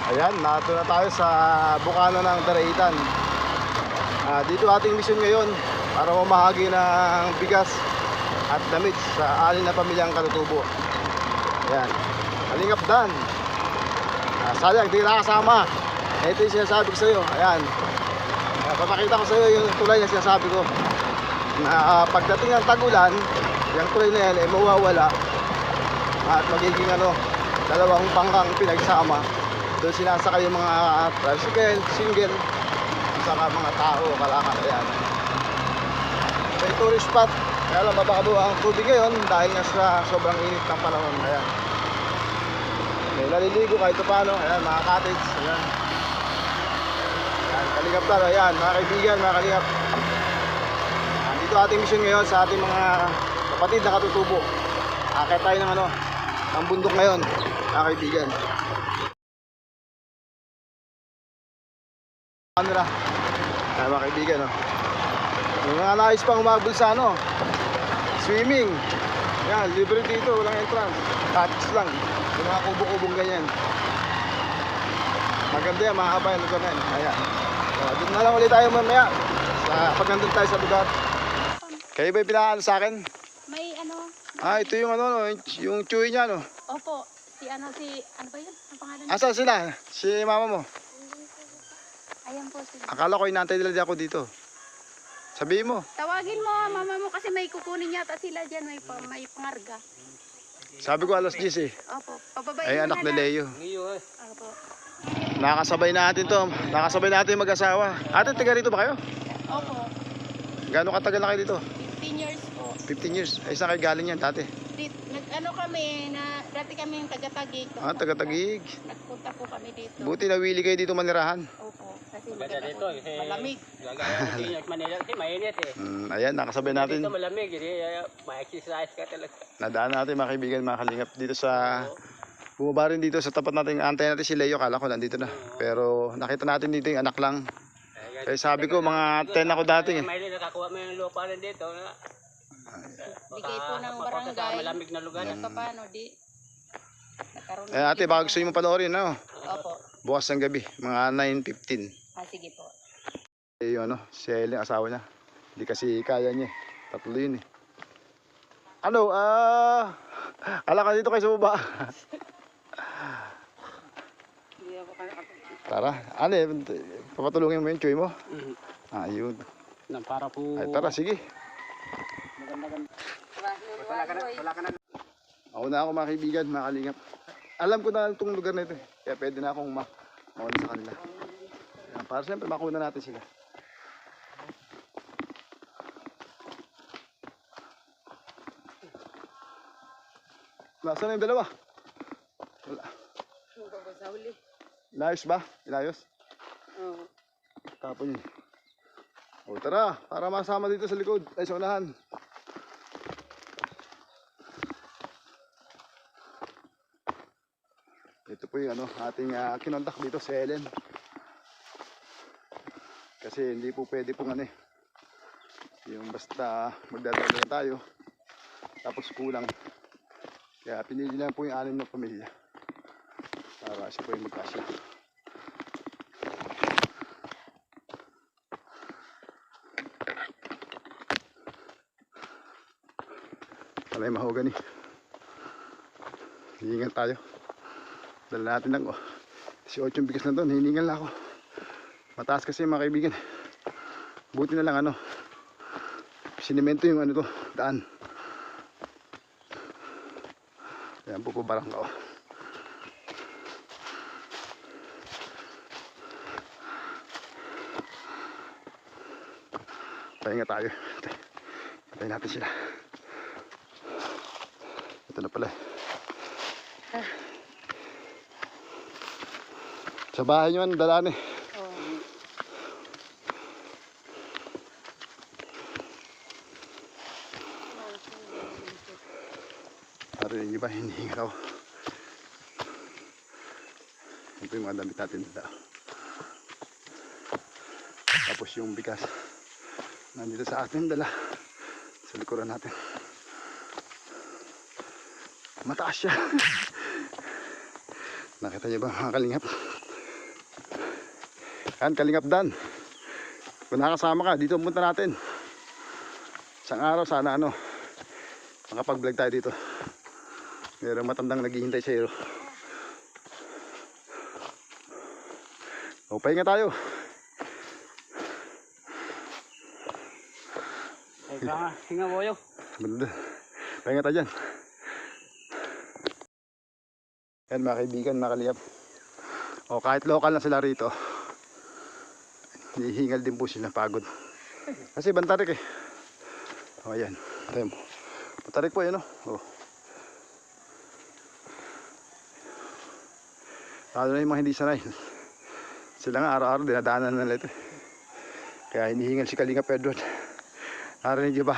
Ayan, nato na tayo sa bukana ng Daraitan. Dito ating mission ngayon para mamahagi ng bigas at damit sa 6 na pamilyang katutubo. Ayan, Kalingap Dan. Sayang, di nakasama. Ito yung sinasabi ko sa iyo. Ayan, papakita ko sa iyo yung tulay na sinasabi ko. Pagdating ng tag-ulan, yung tulay na yan ay mawawala at magiging dalawang bangkang pinagsama. Doon sinasakay yung mga tricycle, single, saka mga tao, kalakal. Ayan, may tourist spot. Kaya lang mababa ang tubig ngayon dahil nga sa sobrang init ng panahon. Ayan, may naliligo kahit paano. Ayan, mga cottage. Ayan, ayan, Kalingap Dan. Ayan, mga kaibigan, mga Kalingap. Dito ating mission ngayon sa ating mga kapatid na katutubo. Akit tayo ng ng bundok ngayon, mga kaibigan. Camera. Ayan, mga kaibigan, yung mga nais pang humabol sa swimming. Yan, libre dito, walang entrance. Cottage lang, yung mga kubo-kubong ganyan. Maganda yan, mga kabayan, lugar na yan. Ayan, doon na lang ulit tayo mamaya pag nandun tayo sa lugar. Kayo ba yung pinakaan sa akin? May ito yung yung chewy niya, Opo, ano ba yun? Ang pangalan niya? Asan sila? Si mama mo? Ayan po sila. Akala ko inantay nila ako dito. Sabihin mo. Tawagin mo mama mo kasi may kukunin yata sila dyan. May pangarga. Sabi ko alas 10 eh. Opo, pababayin Ay, mo anak na ni Leo. Opo. Nakasabay natin to. Nakasabay natin mag-asawa. Ate, taga rito ba kayo? Opo, Gaano katagal na kayo dito? 15 years po. 15 years. Ay, saan kayo galing yan, dati? Dati kami yung taga-Tagig. Taga-Tagig. Nagpunta po kami dito. Buti nawili kayo dito manirahan. Opo, kasi dito, malamig. Manila kasi mainit eh. Ayan, nakasabay natin. Dito malamig, ma-exercise ka talaga. Nadaan natin mga kaibigan, mga Kalingap dito sa... Bumaba rin dito sa tapat natin. Antay natin si Leo, kala ko nandito na. Pero nakita natin dito yung anak lang. Kaya sabi ko, mga 10 ako dati. May nakakuha mo yung lupa rin dito. Bigay po ng barangay. Malamig na lugar. Paano di? Ate, baka gusto nyo mo panoorin, Opo. bukas ng gabi, mga 9:15. Sige po. Yung si Helen, asawa niya. Hindi kasi kaya niya. Tatlo yun eh. Ala ka dito kayo sa baba. Tara, papatulungin mo yung chuy mo? Yun. Para po... Ay, tara, sige. Wala ka na. Ako na ako mga kaibigan, mga Kalingap. Alam ko na itong lugar na ito eh. Kaya pwede na akong mauna sa kanila. Para siyempre makuna natin sila. Nasaan na yung dalawa? Wala. Sa huli. Inayos ba? Inayos? Oo. Tapon yun. Tara, para masama dito sa likod. Ay, sa unahan. Ito po yung ating kinontak dito si Helen. Kasi hindi po pwede pong yung basta magdadala na tayo tapos kulang. Kaya pinili lang po yung 6 na pamilya para siya po yung magkasya. Palay mahogani. Hihingan tayo. Dala natin lang 18 bigas na doon. Hiningal na ako. Mataas kasi mga kaibigan. Buti na lang sinemento yung daan. Ayan po barang ka. Pahinga tayo. Tayo natin sila. Ito na pala. Sa bahay nyo dalaan eh. Yung iba hinihingal ako. Ito yung mga damit natin dito. Tapos yung bigas nandito sa atin dala sa likuran natin. Mataas siya. Nakita niyo ba mga Kalingap? Yan, Kalingap Dan. Kung nakasama ka, dito punta natin. Isang araw sana makapag-vlog tayo dito. Mayroong matandang naghihintay sa iyo. O, pahinga tayo. Hinga boyo. Banda. Pahinga tayo dyan. Yan mga kaibigan, mga kalingap. O, kahit local na sila rito, hihingal din po sila, pagod. Kasi bantarik eh. O, ayan. Tayo mo. Bantarik po yan, o. Lalo na yung mga hindi sanay. Sila nga araw-araw dinadaanan nila ito. Kaya hinihingal si Kalingap Edward. Narinig niyo ba?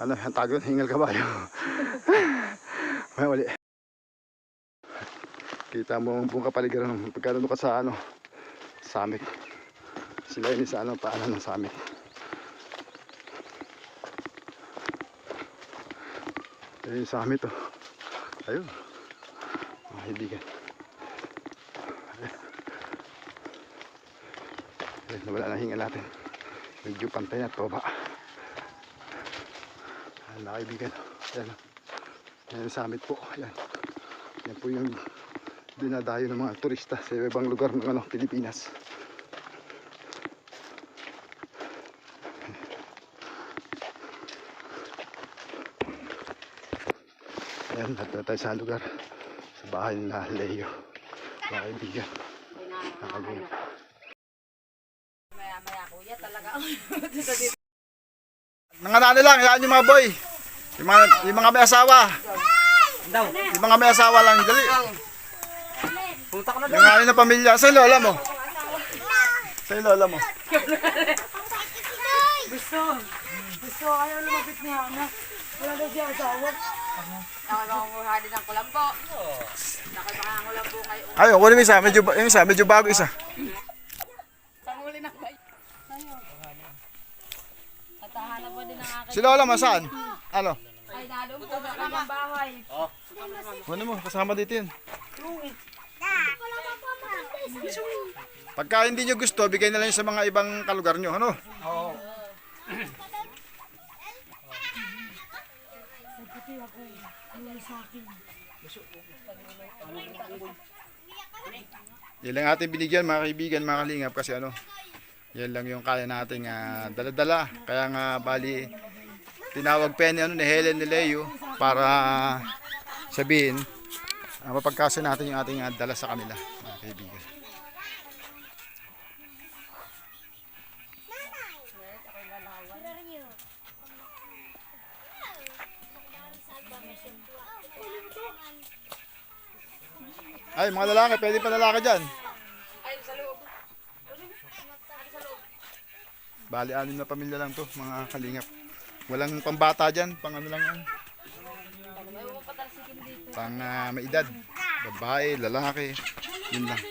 Ano, ang tago, hingal kabayo. May uli. Kita mo ang buong kapaligiran pagkano ka sa summit. Sila yun sa paanan ng summit. Ayun yung summit ayun. Mga kaibigan. Ayun, nawala na hingal natin. Medyo pantay na toba. Ayan mga kaibigan. Ayan. Ayan yung summit po. Ayan. Yan po yung dinadayo ng mga turista sa ibang lugar ng Pilipinas. Ayan, natin tayo sa lugar. Sa bahay na Leo. Mga kaibigan. Nakagulap. Maya kuya talaga. Nanganano lang, yan yung mga boy. Yung mga may asawa. Yung mga may asawa lang, dali. Yung ano na pamilya. Sa lola mo. Sa lola mo. Gusto ayaw lumapit ni Hana. Wala na siya asawa. Nakakanguha din ng kulambo. Nakakangulambo ngayon. Ayun, kunin mo isa. Medyo bago isa. Panguli ng bayo. Tatahanap pa din ang akin. Si lola mo, saan? Ano? Ay, nalong po sa kanyang bahay. Kunin mo, kasama dito yun. Pagka hindi nyo gusto, bigay na lang sa mga ibang kalugar nyo. Ano? Oo. Yan lang ating binigyan mga kaibigan, mga kalingap. Kasi yan lang yung kaya nating dala-dala. Kaya nga bali, tinawag pa ni Helen ni Leo para sabihin, mapagkasa natin yung ating dala sa kanila mga kaibigan. Ay, mga lalaki, pwede pa lalaki dyan. Bali, 6 na pamilya lang to, mga kalingap. Walang pambata dyan, pang ano lang yan. Pang may edad. Babae, lalaki, yun lang.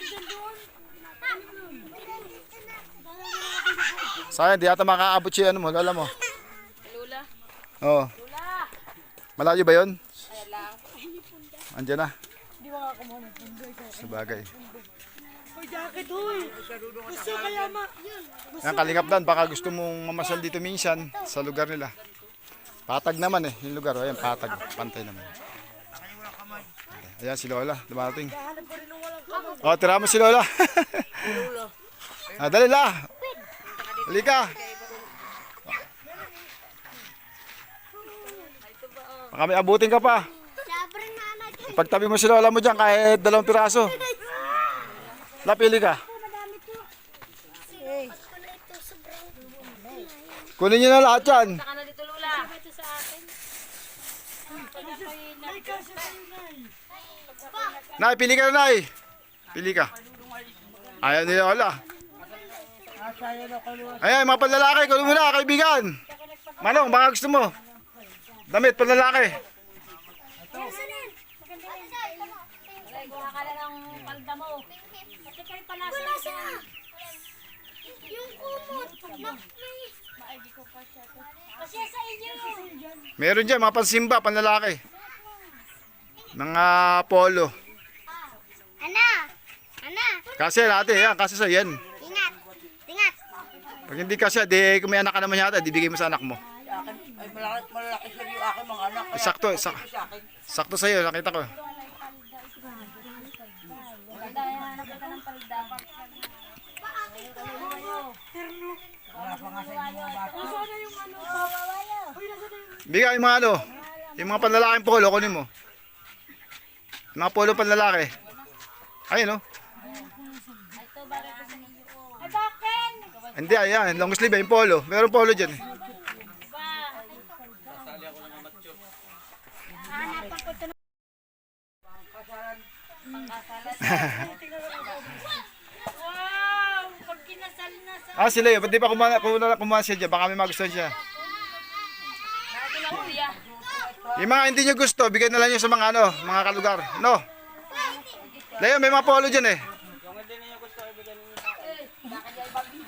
Sayang, di ata makaabot siya mo, lola mo. Lula. Oo. Malayo ba yun? Ayan lang. Andiyan na. Sabagay. May jacket, huy. Gusto kaya Yan, Kalingap Dan, baka gusto mong mamasal dito minsan sa lugar nila. Patag naman yung lugar. Ayan, patag. Pantay naman. Ayan, si Lola, dumating. O, tira mo si Lola. Dali la. Halika. Baka may abutin ka pa. Pagtabi mo si Lola mo dyan kahit 2 piraso. Lapili ka. Kunin nyo na lahat yan. Saka na dito Lula. Nay, pili ka na, Nay. Pili ka. Ayaw ni Lola. Ayan, mga panlalaki. Kunin mo na, kaibigan. Manong, baka gusto mo. Damit, panlalaki. Kuha ka na ng palda mo. Kasi kayo panasa. yung kumot. Kasi sa inyo. Meron dyan, mga pansimba, panlalaki. Mga polo. Ana. Kasi ate, yan. Kasi sa yan. Ingat. Ingat. Pag hindi kasi, di kung may anak ka naman yata, di bigay mo sa anak mo. Ay, malaki sa iyo akin mga anak. Sakto, sakto sa'yo, nakita ko. Bigay yung mga ano, yung mga panlalaking polo, kunin mo. Yung mga polo panlalaki. Ayun oh. Ay, bakit? Hindi, ayan, long sleeve yung polo. Meron polo dyan eh. Wow! Pag kinasal na sa... Ah, sila yun. Ba't di pa kumain siya dyan? Baka may magustuhan siya. Yung mga hindi nyo gusto, bigyan na lang nyo sa mga ano, mga kalugar. No? Leo, may mga polo dyan eh. Yung hindi niyo gusto, ibigay niyo sa akin.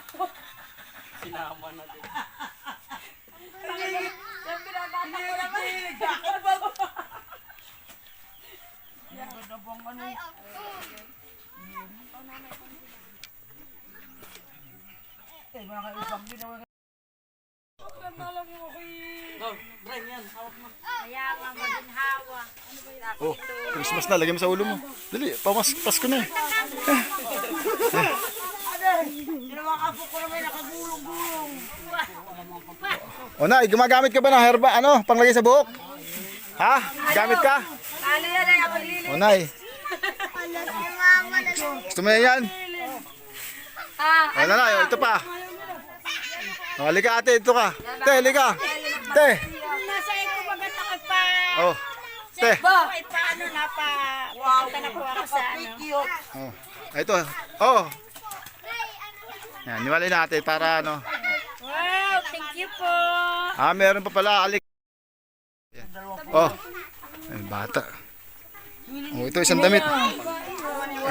Sinama na din. Go, Brian, yan. Hawak mo. Kaya nga maginhawa. Oh, Christmas na. Lagyan mo sa ulo mo. Dali, Pasko na eh. Sinamakapo ko na may nakagulong-gulong. O na, gumagamit ka ba ng herba? Ano? Panglagay sa buhok? Ha? Gamit ka? Ano yan ay ako lili? O na eh. Gusto mo yan? O na na, ito pa. O, halika ate, ito ka. Te, halika. Te. Nasa ko bagat ako pa. Oh. Te. Kahit paano na pa. Punta na po ako sa ano. Oh. Ito. Oh. Yan, niwalay natin para ano. Wow, thank you po. Ah, meron pa pala. Alik. Yan. Oh. Ay, bata. Oh, ito isang damit.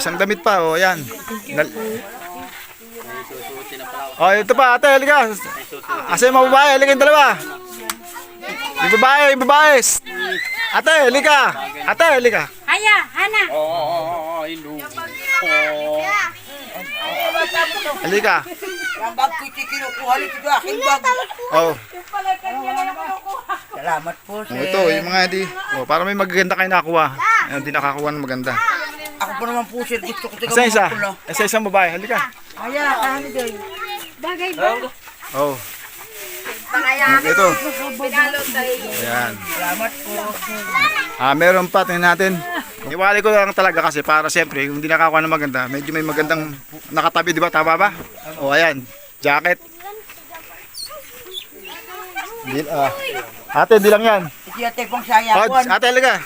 Isang damit pa. Oh, yan. Oh, ito pa. Ate, halika. Asa yung mga babae? Halika yung dalawa. Yung babae. Ate, halika. Ate, halika. Haya, Hana. Oh, hello. Halika. Ang bag ko kinukuha nito sa aking bag. Oh. Salamat po, Oh, ito, yung mga di. Oh, para may magaganda kayo nakuha. Hindi nakakuha ng maganda. Ako pa naman po, sir. Gusto ko Isa. Isa isang babae. Halika. Ayan, kahani din. Bagay ba? Oh. Ito. Ayan. Salamat po. Ah, meron pa, tingnan natin. Iwali ko lang talaga kasi para siyempre, kung hindi nakakuha ng maganda, medyo may magandang nakatabi, di ba? Tama ba? O, ayan. Jacket. Ate, hindi lang yan. Iti ate pong O, sayawan. ate, halika.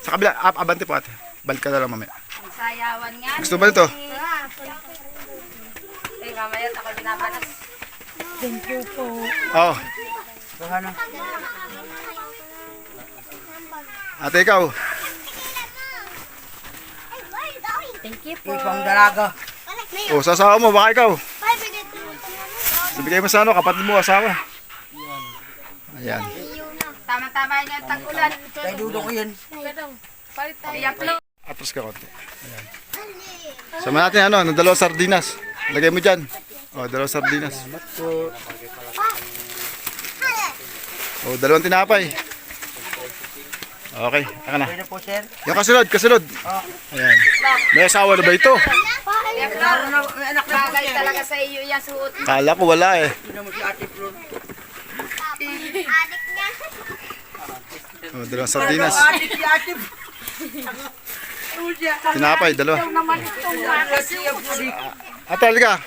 Sa kabila, abante po ate. Balik ka na lang mamaya. Sayawan nga. Gusto ba nito? Mamaya ako binabalas. Oh. Ano? Ate, ikaw. Thank you po. Ipang dalaga. O, sa asawa mo, baka ikaw. Ibigay mo sa ano, kapatid mo, asawa. Ayan. Tama-tama yan yung tag-ulan. Kaya dudo ko yun. Yaplo. Atras ka konti. Ayan. Sama natin ano, ng dalawang sardinas. Lagay mo dyan. O, dalawang sardinas. O, dalawang tinapay. Okay, aka na. Pwede po, sir. Yung kasunod. Ayan. May asawa na ba ito? Laro na, may anak na po, Bagay sir. talaga sa iyo yung suot. Kala ko wala eh. Hindi naman si ate Flor. O, dalawang sardinas. Adik si ate Flor. Tinapay, dalawa. Ate, halika.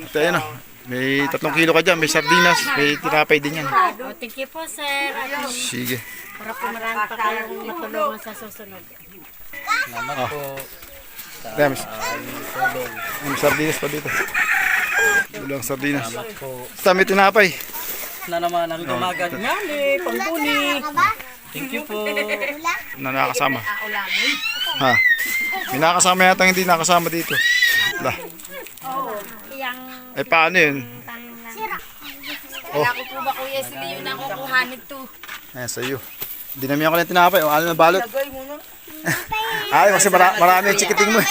Ate, ayun o. May 3 kilo ka dyan. May sardinas. May tinapay din yan. Oh, thank you po, sir. Sige. Para po marami pa kayong matulungan sa susunod. Ayan, may sardinas pa dito. Dalawang sardinas. Basta may tinapay. Na naman ang dumagat. Ngani, pambuni. Thank you po. Na nakakasama. Ha? May nakakasama yata hindi nakasama dito. Lah. Yang Eh paano yun? Kala ko po ba kuya sila yun ang kukuhanin to. Ayan sa'yo. Dinamihan ko lang tinapay. O ano na balot? Lagay mo na. Ay, kasi marami yung chikiting mo.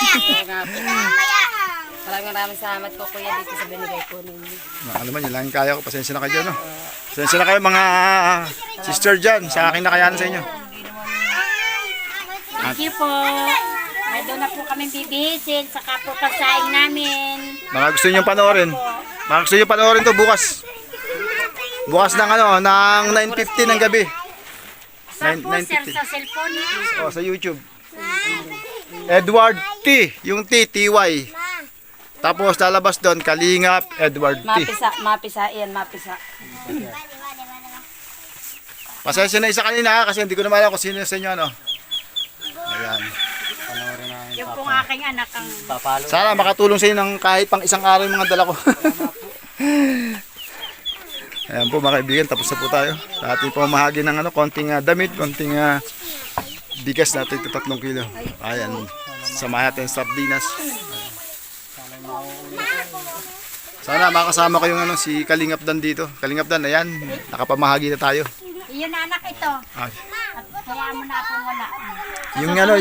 Maraming salamat po kuya dito sa binigay po ninyo. Ano naman, yun lang yung kaya ko. Pasensya na kayo dyan, no? Pasensya na kayo mga sister dyan. Sa akin nakayanan sa inyo. Thank you po. May doon na po kami bibihisin sa kapo pasaing namin. Mga gusto nyo panoorin. Mga gusto nyo panoorin to bukas. Bukas ng ng 9:50 ng gabi. Saan po sir sa cellphone? Oh, sa YouTube. Edward T. Yung T, TY. Tapos lalabas doon, Kalingap Edward T. Mapisa yan, mapisa. Pasensya na isa kanina kasi hindi ko na alam kung sino sa inyo, ano. Ayan. Yung pong aking anak ang... Papalo. Sana makatulong sa inyo ng kahit pang isang araw yung mga dala ko. Ayan po mga kaibigan, tapos na po tayo. Sa ating pamahagi ng konting damit, konting bigas natin, 3 kilo. Ayan, samahan natin sa sardinas. Sana makasama ko yung si Kalingap Dan dito. Kalingap Dan, ayan, nakapamahagi na tayo. Iyon na anak ito. Ay. At kaya mo na akong wala.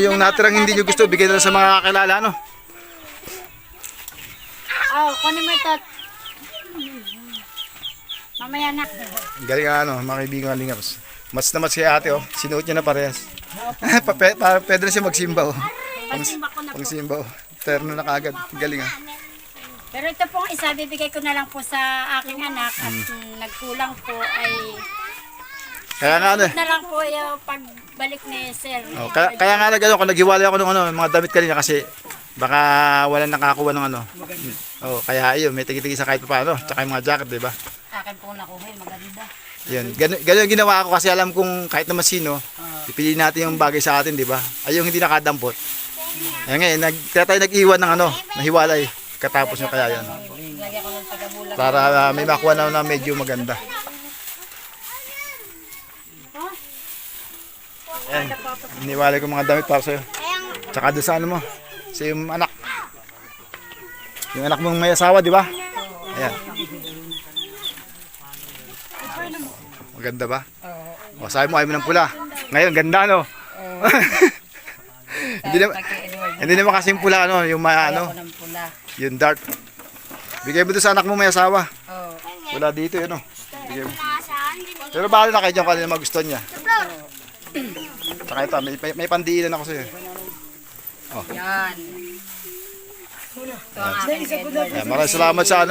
Yung natirang hindi nyo gusto, bigay na sa mga kakilala, ano? Oh, kunin mo ito. Mamaya na. Galing mga kaibigan Kalingap. Mas na mas kay ate, oh. Sinuot niya na parehas. Pwede na siya magsimba, oh. Pasimba ko na po. Pangsimba, oh. Terno na kagad. Galing, ah. Pero ito pong isa, bibigay ko na lang po sa aking anak at nagkulang po ay Kaya nga, na lang po yung pagbalik ni sir. Oh, kaya nga kung naghiwalay ako ng mga damit kanina kasi baka walang nakakuha ng Oh, kaya ayun, may tigi-tigi sa kahit pa paano, tsaka yung mga jacket, 'di ba? Akin po nakuha, maganda. Yun, ganun yung ginawa ko kasi alam kong kahit naman sino, pipiliin natin yung bagay sa atin, 'di ba? Ay yung hindi nakadampot. Ayun nga, kaya tayo nag-iwan ng nahiwalay katapos nyo kaya yan. Lagyan ko ng tagabulag. Para may makuha na medyo maganda. Ayan, iniwalay ko mga damit para sa'yo. Tsaka doon sa mo, sa yung anak. Yung anak mong may asawa, di ba? Ayan. Maganda ba? O, sabi mo ayaw mo ng pula. Ngayon, ganda, no? Hindi naman kasi yung pula, yung ng pula. yung dark. Bigay mo doon sa anak mo may asawa. Oh. Wala dito, yun, Bigay mo. Pero bahala na kayo dyan kung ano yung magustuhan niya. Saka ito, may pandiinan ako sa'yo. Oh. Yan. Ito ang aking Edward. Ayan, maraming salamat sa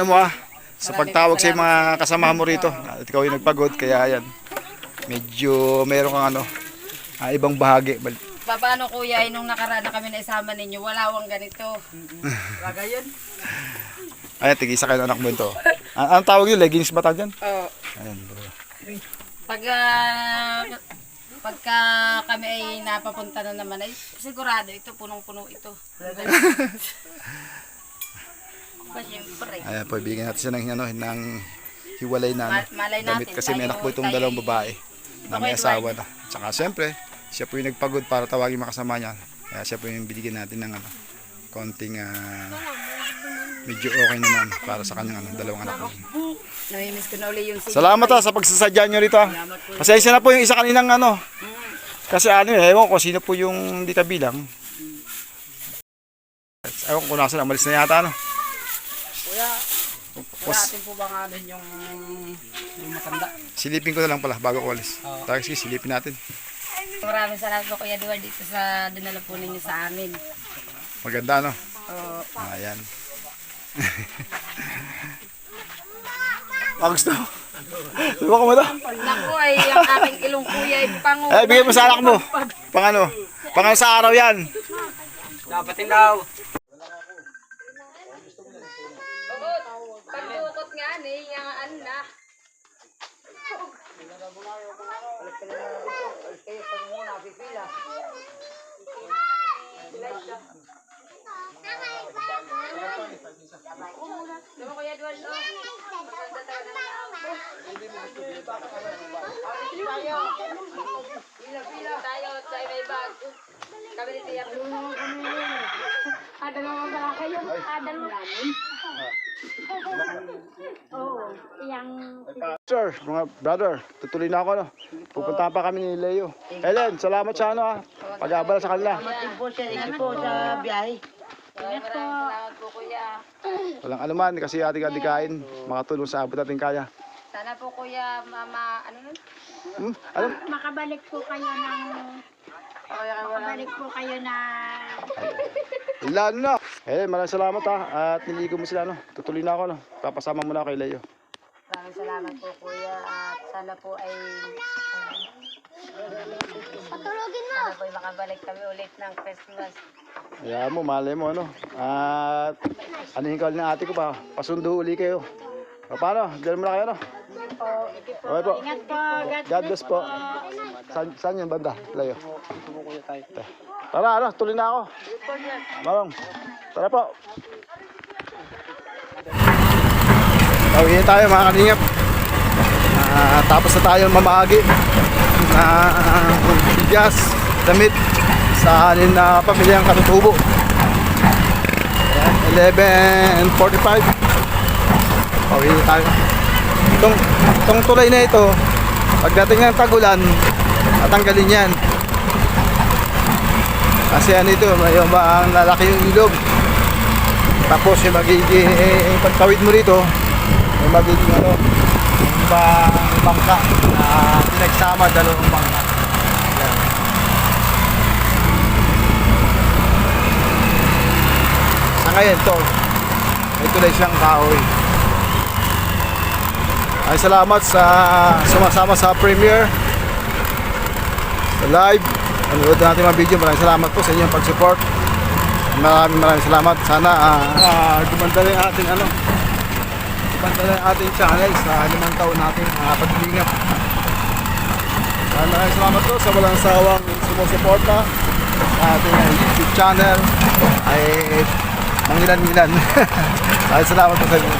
sa pagtawag sa mga kasama mo rito. At ikaw yung nagpagod, kaya yan. Medyo meron kang ibang bahagi. Paano kuya, nung nakaraan na kami na isama ninyo, wala wang ganito. Wala yun? Ayan, tigisa kayo ng anak mo ito. Anong tawag yun? Leggings ba tawag yan? Oo. Ayan, bro. Pagka kami ay napapunta na naman, ay sigurado ito, punong-puno ito. Siyempre. Ayan po, bigyan natin siya ng hiwalay na Malay damit natin, kasi may anak po itong tayo- dalawang babae na may asawa na. Tsaka siyempre, siya po yung nagpagod para tawagin makasama niya. Kaya siya po yung binigyan natin ng konting medyo okay naman para sa kanyang dalawang anak. Namimiss ko na uli yung Salamat sa pagsasadya nyo rito. Pasensya na po yung isa kaninang kasi ewan ko sino po yung di kabilang. Ewan ko kung nasa umalis na yata Kuya, wala atin po ba nga din yung matanda? Silipin ko na lang pala bago ko alis. Tapos silipin natin. Maraming salamat po Kuya Duwal dito sa dinala po ninyo sa amin. Maganda Oo. Ayan. Gusto mo? Diba ko mo ito? Naku ay ang aking ilong kuya ay pango. Bigay mo sa anak mo. Pang sa araw yan. Dapatin daw. Pagdukot nga ni, yung anak. Diba Kuya Duwal, no? Maganda talaga ng ako. Pila tayo sa may bag. Kami ni Tiyak. Dalawang pala kayo. Dalawang namin. Oo. Iyang... Sir, mga brother, tutuloy na ako Pupuntahan pa kami ni Leo. Helen, salamat sa pag-abala sa kanila. Salamat din po sa inyo po sa biyahe. Ingat po. Salamat po kuya. Walang anuman kasi ating adikain. Makatulong sa abot natin kaya. Sana po kuya, mama, ano nun? Alam? Makabalik po kayo ng... Makabalik po kayo ng... Lalo na. Maraming salamat ha. At niligo mo sila, no? Tutuloy na ako, no? Papasama mo na kay Leo. Maraming salamat po kuya at sana po ay sana po ay makabalik kami ulit ng Christmas. Kaya mo, malay mo, ano? At anuhin ka ulit ng ate ko pa. Pasundo uli kayo. O, paano? Diyan mo na kayo, no? Okay po. Ingat po. God bless po. Saan yung banda, Leo? Tara, ano? Tuloy na ako. Marong. Tara po. Tawin tayo mga kalingap. Tapos na tayo mamahagi na bigas, damit sa anin na pamilyang katutubo. Ayan, 11:45. Tawin tayo. Itong tulay na ito, pagdating ng tagulan, tatanggalin yan. Kasi ano ito, may ang lalaki yung ilog. Tapos yung magiging, pagtawid mo rito, may magiging ano, bangka na pinagsama, dalawang bangka. Yan. Sa ngayon to, may tulay siyang kahoy. Ay salamat sa sumasama sa premiere, sa live. Nanood natin mga video. Maraming salamat po sa inyong pag-support. Maraming salamat. Sana gumanda rin ating gumanda rin ating channel sa 5 taon natin paglingap. Maraming salamat po sa walang sawang sumusuporta sa ating YouTube channel. Ay mangilan-ngilan. Maraming salamat po sa inyo.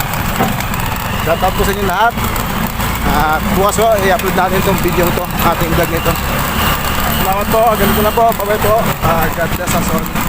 Shout out po sa inyo lahat. At bukas po, i-upload natin itong video ito, ating vlog nito. Salamat po, ganito na po, bye-bye po. God bless us all.